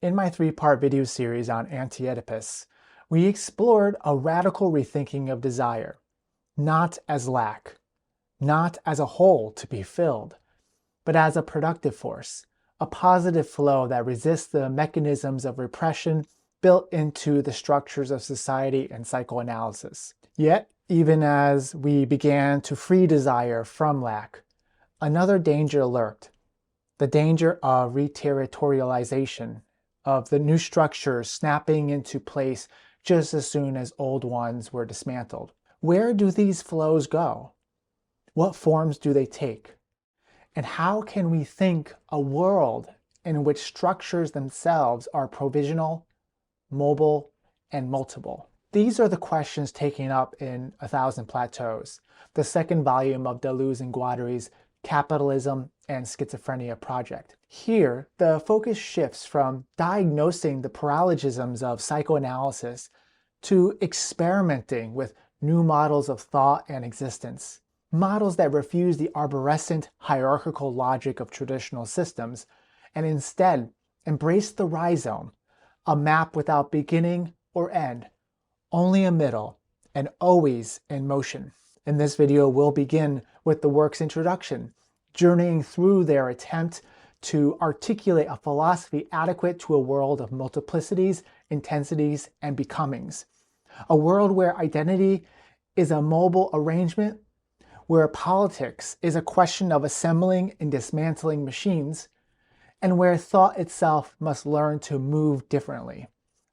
In my three-part video series on Anti-Oedipus, we explored a radical rethinking of desire, not as lack, not as a hole to be filled, but as a productive force, a positive flow that resists the mechanisms of repression built into the structures of society and psychoanalysis. Yet, even as we began to free desire from lack, another danger lurked, the danger of reterritorialization, of the new structures snapping into place just as soon as old ones were dismantled. Where do these flows go? What forms do they take? And how can we think a world in which structures themselves are provisional, mobile, and multiple? These are the questions taken up in A Thousand Plateaus, the second volume of Deleuze and Guattari's Capitalism and Schizophrenia project. Here, the focus shifts from diagnosing the paralogisms of psychoanalysis to experimenting with new models of thought and existence, models that refuse the arborescent hierarchical logic of traditional systems and instead embrace the rhizome, a map without beginning or end, only a middle, and always in motion. In this video, we'll begin with the work's introduction, journeying through their attempt to articulate a philosophy adequate to a world of multiplicities, intensities, and becomings. A world where identity is a mobile arrangement, where politics is a question of assembling and dismantling machines, and where thought itself must learn to move differently.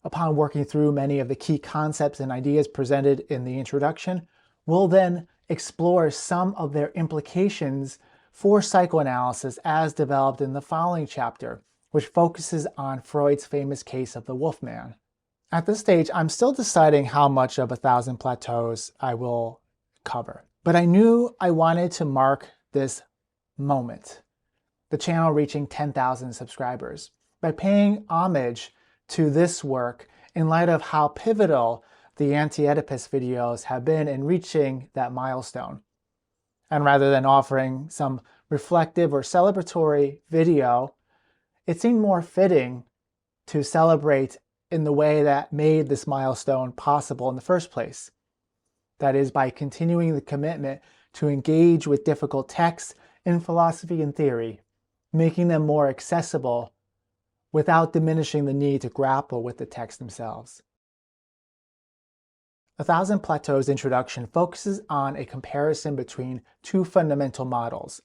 Upon working through many of the key concepts and ideas presented in the introduction, we'll then explore some of their implications for psychoanalysis as developed in the following chapter, which focuses on Freud's famous case of the Wolfman. At this stage, I'm still deciding how much of A Thousand Plateaus I will cover, but I knew I wanted to mark this moment, the channel reaching 10,000 subscribers, by paying homage to this work in light of how pivotal the Anti-Oedipus videos have been in reaching that milestone. And rather than offering some reflective or celebratory video, it seemed more fitting to celebrate in the way that made this milestone possible in the first place. That is, by continuing the commitment to engage with difficult texts in philosophy and theory, making them more accessible without diminishing the need to grapple with the texts themselves. A Thousand Plateaus' introduction focuses on a comparison between two fundamental models,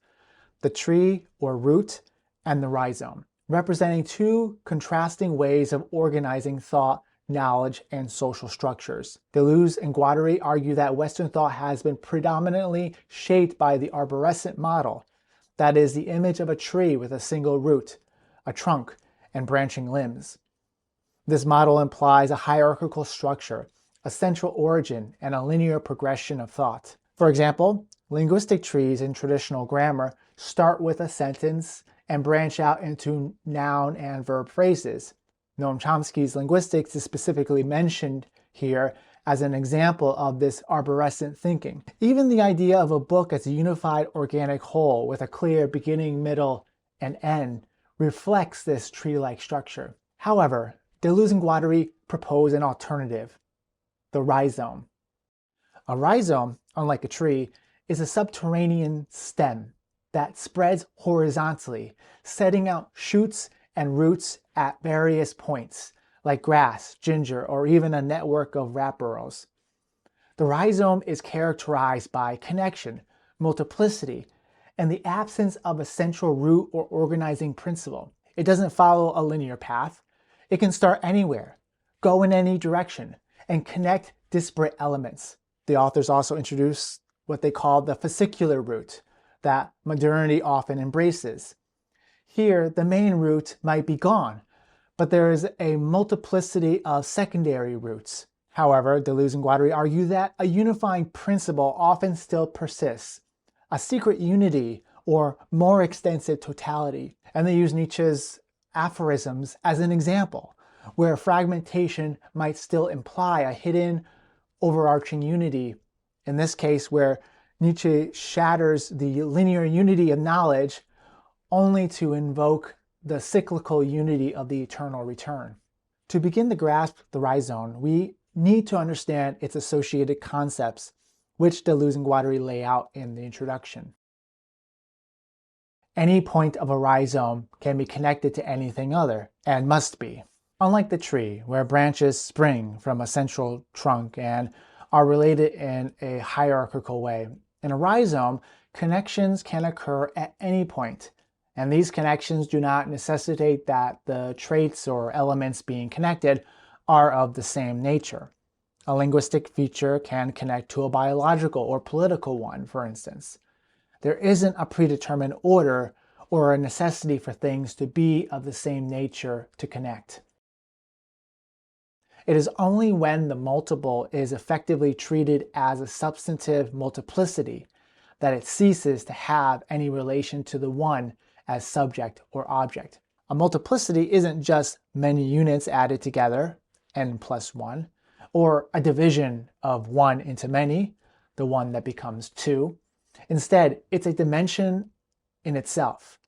the tree or root and the rhizome, representing two contrasting ways of organizing thought, knowledge, and social structures. Deleuze and Guattari argue that Western thought has been predominantly shaped by the arborescent model, that is, the image of a tree with a single root, a trunk, and branching limbs. This model implies a hierarchical structure, a central origin, and a linear progression of thought. For example, linguistic trees in traditional grammar start with a sentence and branch out into noun and verb phrases. Noam Chomsky's linguistics is specifically mentioned here as an example of this arborescent thinking. Even the idea of a book as a unified organic whole with a clear beginning, middle, and end reflects this tree-like structure. However, Deleuze and Guattari propose an alternative, the rhizome. A rhizome, unlike a tree, is a subterranean stem that spreads horizontally, setting out shoots and roots at various points, like grass, ginger, or even a network of rat burrows. The rhizome is characterized by connection, multiplicity, and the absence of a central root or organizing principle. It doesn't follow a linear path. It can start anywhere, go in any direction, and connect disparate elements. The authors also introduce what they call the fascicular root that modernity often embraces. Here, the main root might be gone, but there is a multiplicity of secondary roots. However, Deleuze and Guattari argue that a unifying principle often still persists, a secret unity or more extensive totality. And they use Nietzsche's aphorisms as an example, where fragmentation might still imply a hidden, overarching unity. In this case, where Nietzsche shatters the linear unity of knowledge only to invoke the cyclical unity of the eternal return. To begin to grasp the rhizome, we need to understand its associated concepts, which Deleuze and Guattari lay out in the introduction. Any point of a rhizome can be connected to anything other, and must be. Unlike the tree, where branches spring from a central trunk and are related in a hierarchical way, in a rhizome, connections can occur at any point, and these connections do not necessitate that the traits or elements being connected are of the same nature. A linguistic feature can connect to a biological or political one, for instance. There isn't a predetermined order or a necessity for things to be of the same nature to connect. It is only when the multiple is effectively treated as a substantive multiplicity that it ceases to have any relation to the one as subject or object. A multiplicity isn't just many units added together, n plus 1, or a division of 1 into many, the one that becomes 2. Instead, it's a dimension in itself,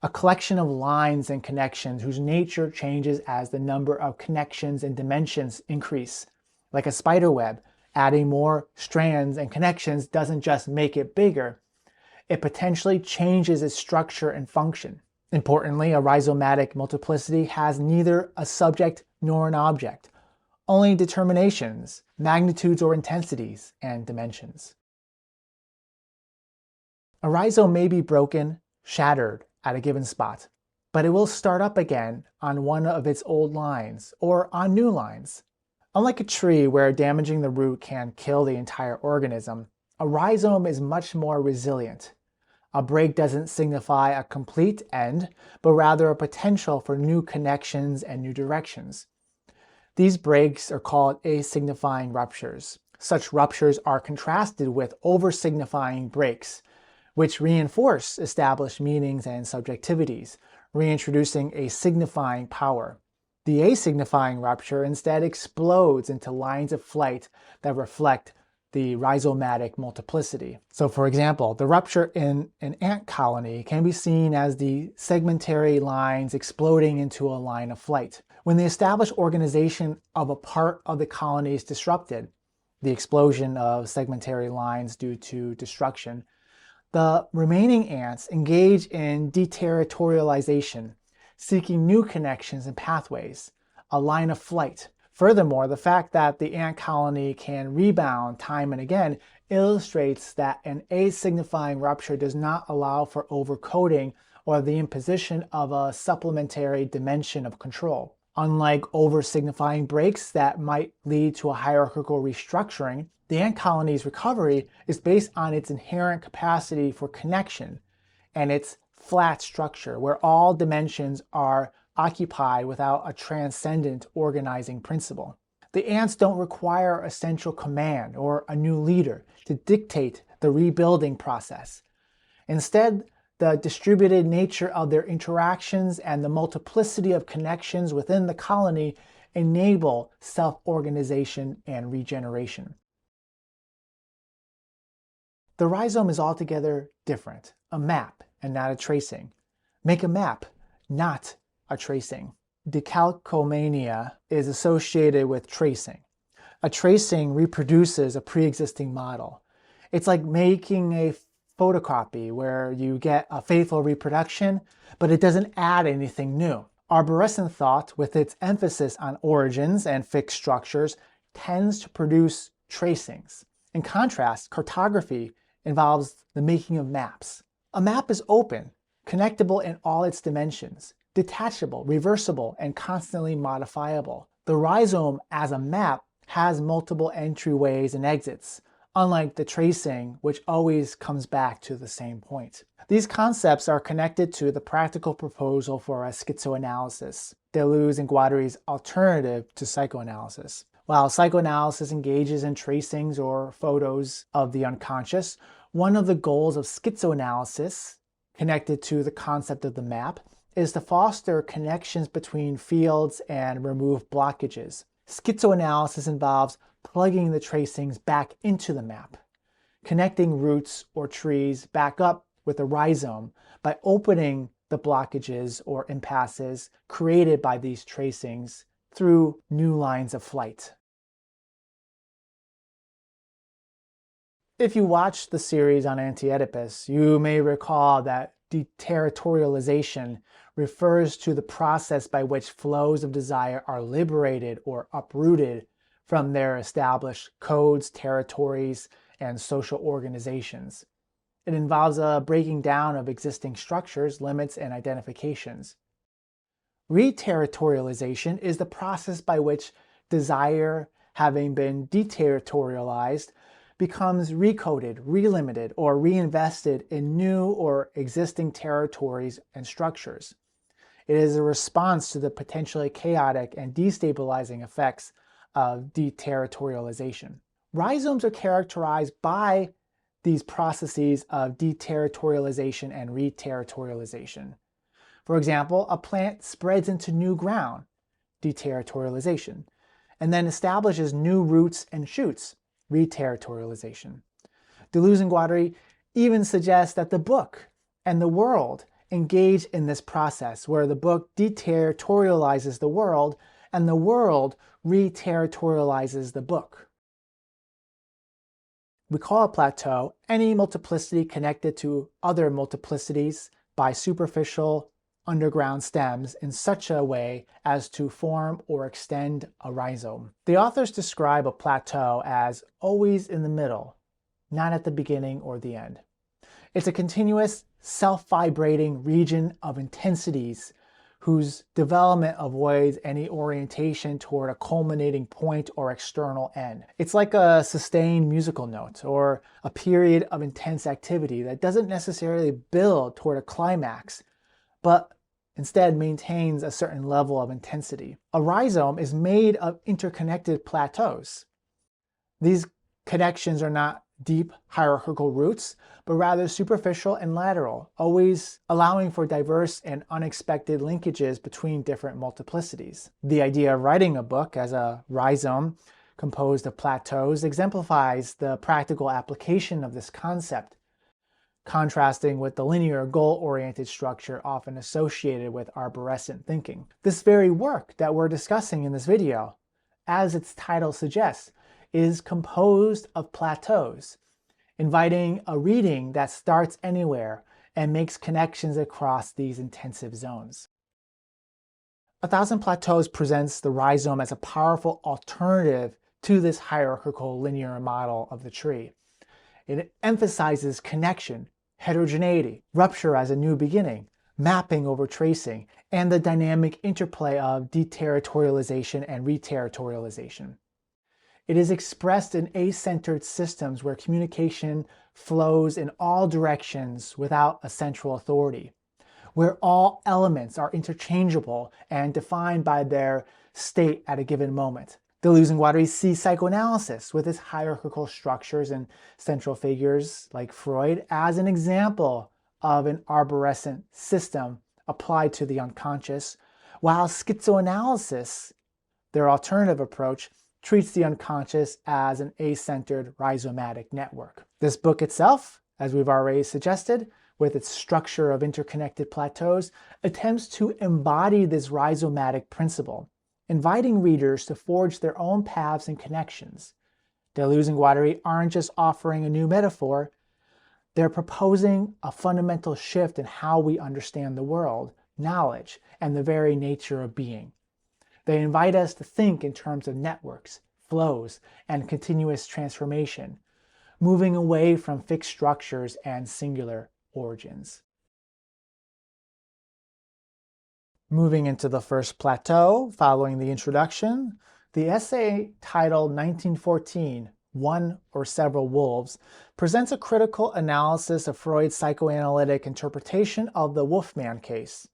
a collection of lines and connections whose nature changes as the number of connections and dimensions increase. Like a spider web, adding more strands and connections doesn't just make it bigger, it potentially changes its structure and function. Importantly, a rhizomatic multiplicity has neither a subject nor an object, only determinations, magnitudes or intensities, and dimensions. A rhizome may be broken, shattered at a given spot, but it will start up again on one of its old lines or on new lines. Unlike a tree where damaging the root can kill the entire organism, a rhizome is much more resilient. A break doesn't signify a complete end, but rather a potential for new connections and new directions. These breaks are called asignifying ruptures. Such ruptures are contrasted with over-signifying breaks, which reinforce established meanings and subjectivities, reintroducing a signifying power. The asignifying rupture instead explodes into lines of flight that reflect the rhizomatic multiplicity. So for example, the rupture in an ant colony can be seen as the segmentary lines exploding into a line of flight. When the established organization of a part of the colony is disrupted, the explosion of segmentary lines due to destruction, the remaining ants engage in deterritorialization, seeking new connections and pathways, a line of flight. Furthermore, the fact that the ant colony can rebound time and again illustrates that an asignifying rupture does not allow for overcoding or the imposition of a supplementary dimension of control. Unlike over-signifying breaks that might lead to a hierarchical restructuring, the ant colony's recovery is based on its inherent capacity for connection and its flat structure, where all dimensions are occupied without a transcendent organizing principle. The ants don't require a central command or a new leader to dictate the rebuilding process. Instead, the distributed nature of their interactions and the multiplicity of connections within the colony enable self-organization and regeneration. The rhizome is altogether different, a map and not a tracing. Make a map, not a tracing. Decalcomania is associated with tracing. A tracing reproduces a pre-existing model. It's like making a photocopy where you get a faithful reproduction, but it doesn't add anything new. Arborescent thought, with its emphasis on origins and fixed structures, tends to produce tracings. In contrast, cartography involves the making of maps. A map is open, connectable in all its dimensions, detachable, reversible, and constantly modifiable. The rhizome as a map has multiple entryways and exits, unlike the tracing, which always comes back to the same point. These concepts are connected to the practical proposal for a schizoanalysis, Deleuze and Guattari's alternative to psychoanalysis. While psychoanalysis engages in tracings or photos of the unconscious, one of the goals of schizoanalysis, connected to the concept of the map, is to foster connections between fields and remove blockages. Schizoanalysis involves plugging the tracings back into the map, connecting roots or trees back up with a rhizome by opening the blockages or impasses created by these tracings through new lines of flight. If you watched the series on Anti-Oedipus, you may recall that deterritorialization refers to the process by which flows of desire are liberated or uprooted from their established codes, territories, and social organizations. It involves a breaking down of existing structures, limits, and identifications. Reterritorialization is the process by which desire, having been deterritorialized, becomes recoded, relimited, or reinvested in new or existing territories and structures. It is a response to the potentially chaotic and destabilizing effects of deterritorialization. Rhizomes are characterized by these processes of deterritorialization and reterritorialization. For example, a plant spreads into new ground, deterritorialization, and then establishes new roots and shoots, reterritorialization. Deleuze and Guattari even suggest that the book and the world engage in this process, where the book deterritorializes the world and the world reterritorializes the book. We call a plateau any multiplicity connected to other multiplicities by superficial underground stems in such a way as to form or extend a rhizome. The authors describe a plateau as always in the middle, not at the beginning or the end. It's a continuous, self-vibrating region of intensities whose development avoids any orientation toward a culminating point or external end. It's like a sustained musical note or a period of intense activity that doesn't necessarily build toward a climax, but instead maintains a certain level of intensity. A rhizome is made of interconnected plateaus. These connections are not deep hierarchical roots, but rather superficial and lateral, always allowing for diverse and unexpected linkages between different multiplicities. The idea of writing a book as a rhizome composed of plateaus exemplifies the practical application of this concept, contrasting with the linear goal-oriented structure often associated with arborescent thinking. This very work that we're discussing in this video, as its title suggests, is composed of plateaus, inviting a reading that starts anywhere and makes connections across these intensive zones. A Thousand Plateaus presents the rhizome as a powerful alternative to this hierarchical linear model of the tree. It emphasizes connection, heterogeneity, rupture as a new beginning, mapping over tracing, and the dynamic interplay of deterritorialization and reterritorialization. It is expressed in a-centered systems where communication flows in all directions without a central authority, where all elements are interchangeable and defined by their state at a given moment. Deleuze and Guattari see psychoanalysis with its hierarchical structures and central figures like Freud as an example of an arborescent system applied to the unconscious, while schizoanalysis, their alternative approach, treats the unconscious as an a-centered rhizomatic network. This book itself, as we've already suggested, with its structure of interconnected plateaus, attempts to embody this rhizomatic principle, inviting readers to forge their own paths and connections. Deleuze and Guattari aren't just offering a new metaphor, they're proposing a fundamental shift in how we understand the world, knowledge, and the very nature of being. They invite us to think in terms of networks, flows, and continuous transformation, moving away from fixed structures and singular origins. Moving into the first plateau, following the introduction, the essay titled 1914, One or Several Wolves, presents a critical analysis of Freud's psychoanalytic interpretation of the Wolfman case,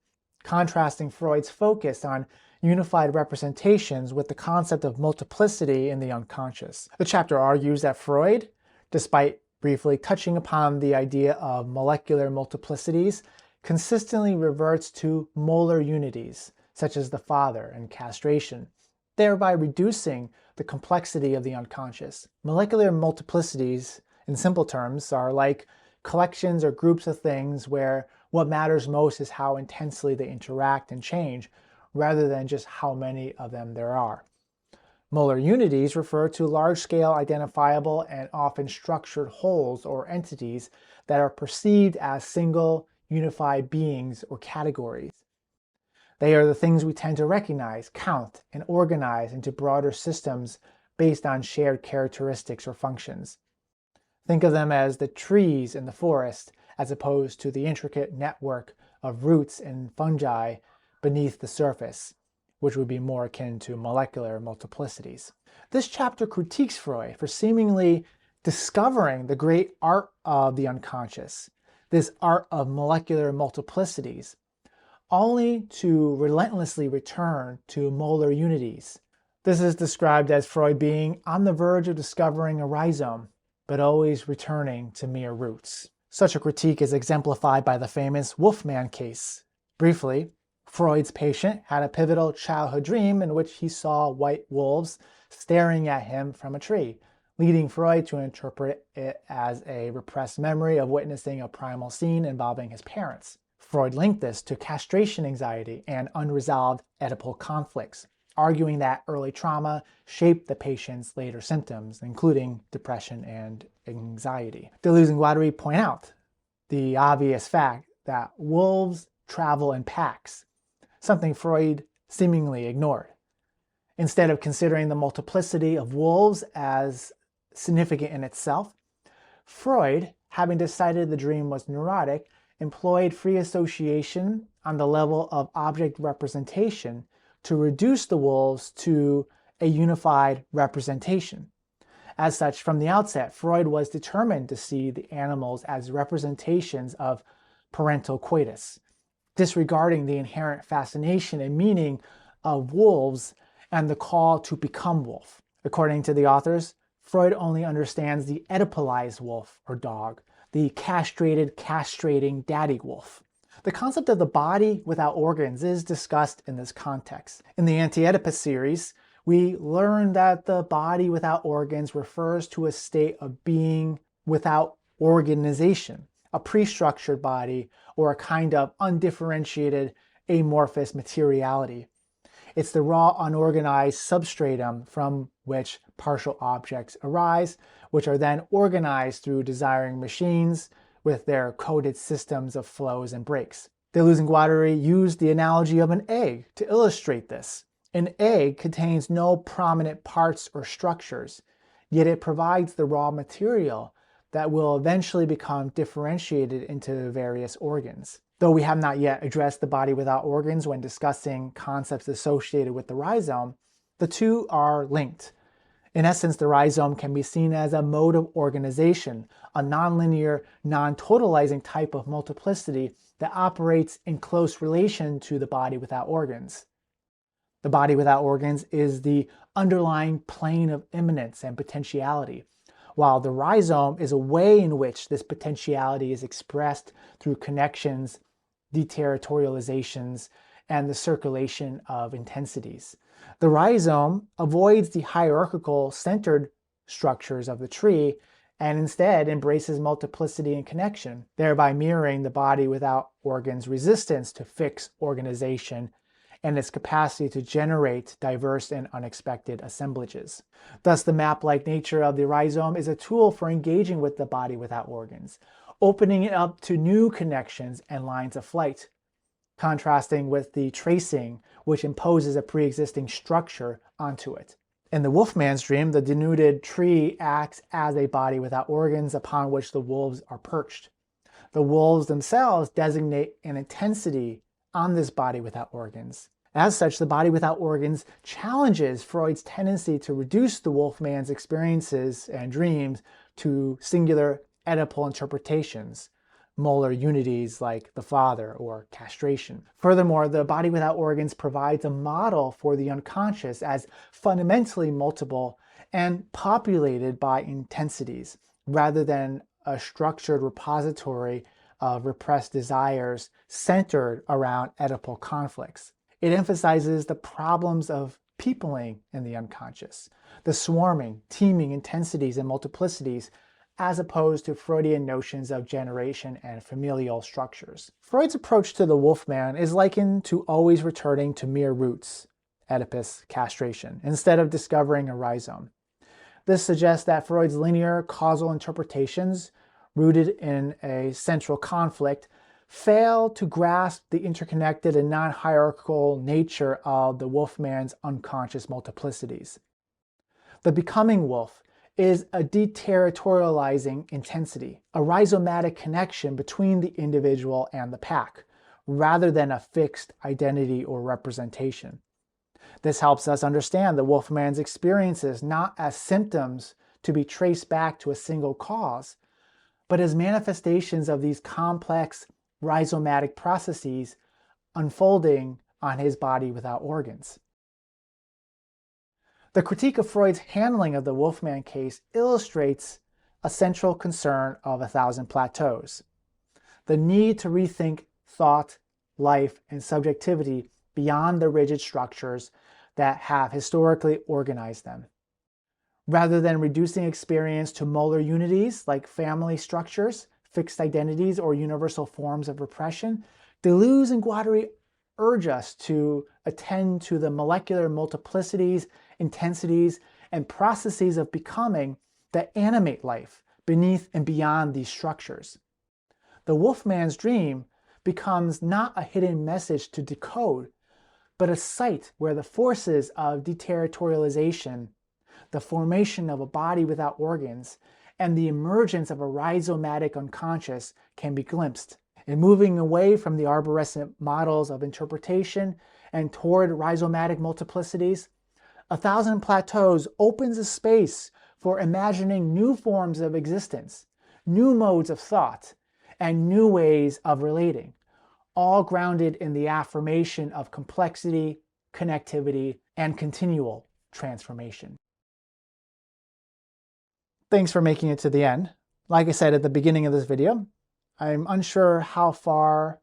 contrasting Freud's focus on unified representations with the concept of multiplicity in the unconscious. The chapter argues that Freud, despite briefly touching upon the idea of molecular multiplicities, consistently reverts to molar unities, such as the father and castration, thereby reducing the complexity of the unconscious. Molecular multiplicities, in simple terms, are like collections or groups of things where What matters most is how intensely they interact and change, rather than just how many of them there are. Molar unities refer to large-scale identifiable and often structured wholes or entities that are perceived as single, unified beings or categories. They are the things we tend to recognize, count, and organize into broader systems based on shared characteristics or functions. Think of them as the trees in the forest, as opposed to the intricate network of roots and fungi beneath the surface, which would be more akin to molecular multiplicities. This chapter critiques Freud for seemingly discovering the great art of the unconscious, this art of molecular multiplicities, only to relentlessly return to molar unities. This is described as Freud being on the verge of discovering a rhizome, but always returning to mere roots. Such a critique is exemplified by the famous Wolfman case. Briefly, Freud's patient had a pivotal childhood dream in which he saw white wolves staring at him from a tree, leading Freud to interpret it as a repressed memory of witnessing a primal scene involving his parents. Freud linked this to castration anxiety and unresolved Oedipal conflicts, arguing that early trauma shaped the patient's later symptoms, including depression and anxiety. Deleuze and Guattari point out the obvious fact that wolves travel in packs, something Freud seemingly ignored. Instead of considering the multiplicity of wolves as significant in itself, Freud, having decided the dream was neurotic, employed free association on the level of object representation to reduce the wolves to a unified representation. As such, from the outset, Freud was determined to see the animals as representations of parental coitus, disregarding the inherent fascination and meaning of wolves and the call to become wolf. According to the authors, Freud only understands the Oedipalized wolf or dog, the castrated, castrating daddy wolf. The concept of the body without organs is discussed in this context. In the Anti-Oedipus series, we learn that the body without organs refers to a state of being without organization, a pre-structured body, or a kind of undifferentiated amorphous materiality. It's the raw, unorganized substratum from which partial objects arise, which are then organized through desiring machines with their coded systems of flows and breaks. Deleuze and Guattari used the analogy of an egg to illustrate this. An egg contains no prominent parts or structures, yet it provides the raw material that will eventually become differentiated into various organs. Though we have not yet addressed the body without organs when discussing concepts associated with the rhizome, the two are linked. In essence, the rhizome can be seen as a mode of organization, a nonlinear, non-totalizing type of multiplicity that operates in close relation to the body without organs. The body without organs is the underlying plane of immanence and potentiality, while the rhizome is a way in which this potentiality is expressed through connections, deterritorializations, and the circulation of intensities. The rhizome avoids the hierarchical centered structures of the tree and instead embraces multiplicity and connection, thereby mirroring the body without organs' resistance to fixed organization and its capacity to generate diverse and unexpected assemblages. Thus, the map-like nature of the rhizome is a tool for engaging with the body without organs, opening it up to new connections and lines of flight, contrasting with the tracing, which imposes a pre-existing structure onto it. In the wolfman's dream, the denuded tree acts as a body without organs upon which the wolves are perched. The wolves themselves designate an intensity on this body without organs. As such, the body without organs challenges Freud's tendency to reduce the wolfman's experiences and dreams to singular Oedipal interpretations, molar unities like the father or castration. Furthermore, the body without organs provides a model for the unconscious as fundamentally multiple and populated by intensities, rather than a structured repository of repressed desires centered around Oedipal conflicts. It emphasizes the problems of peopling in the unconscious, the swarming, teeming intensities and multiplicities as opposed to Freudian notions of generation and familial structures. Freud's approach to the Wolfman is likened to always returning to mere roots, Oedipus, castration, instead of discovering a rhizome. This suggests that Freud's linear causal interpretations, rooted in a central conflict, fail to grasp the interconnected and non-hierarchical nature of the Wolfman's unconscious multiplicities. The becoming wolf is a deterritorializing intensity, a rhizomatic connection between the individual and the pack, rather than a fixed identity or representation. This helps us understand the Wolfman's experiences not as symptoms to be traced back to a single cause, but as manifestations of these complex rhizomatic processes unfolding on his body without organs. The critique of Freud's handling of the Wolfman case illustrates a central concern of A Thousand Plateaus: the need to rethink thought, life, and subjectivity beyond the rigid structures that have historically organized them. Rather than reducing experience to molar unities like family structures, fixed identities, or universal forms of repression, Deleuze and Guattari urge us to attend to the molecular multiplicities, intensities, and processes of becoming that animate life beneath and beyond these structures. The Wolfman's dream becomes not a hidden message to decode, but a site where the forces of deterritorialization, the formation of a body without organs, and the emergence of a rhizomatic unconscious can be glimpsed. In moving away from the arborescent models of interpretation and toward rhizomatic multiplicities, A Thousand Plateaus opens a space for imagining new forms of existence, new modes of thought, and new ways of relating, all grounded in the affirmation of complexity, connectivity, and continual transformation. Thanks for making it to the end. Like I said at the beginning of this video, I'm unsure how far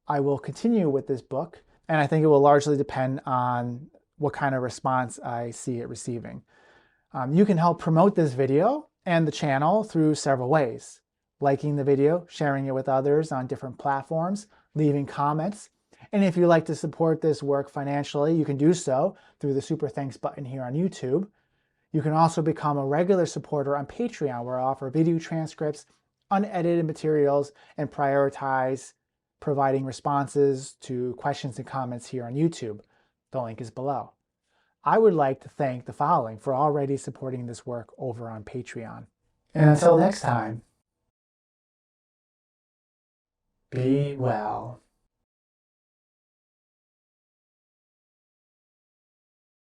I will continue with this book, and I think it will largely depend on what kind of response I see it receiving. You can help promote this video and the channel through several ways: liking the video, sharing it with others on different platforms, leaving comments, and if you'd like to support this work financially, you can do so through the Super Thanks button here on YouTube. You can also become a regular supporter on Patreon, where I offer video transcripts, unedited materials, and prioritize providing responses to questions and comments here on YouTube. The link is below. I would like to thank the following for already supporting this work over on Patreon. And until next time, be well.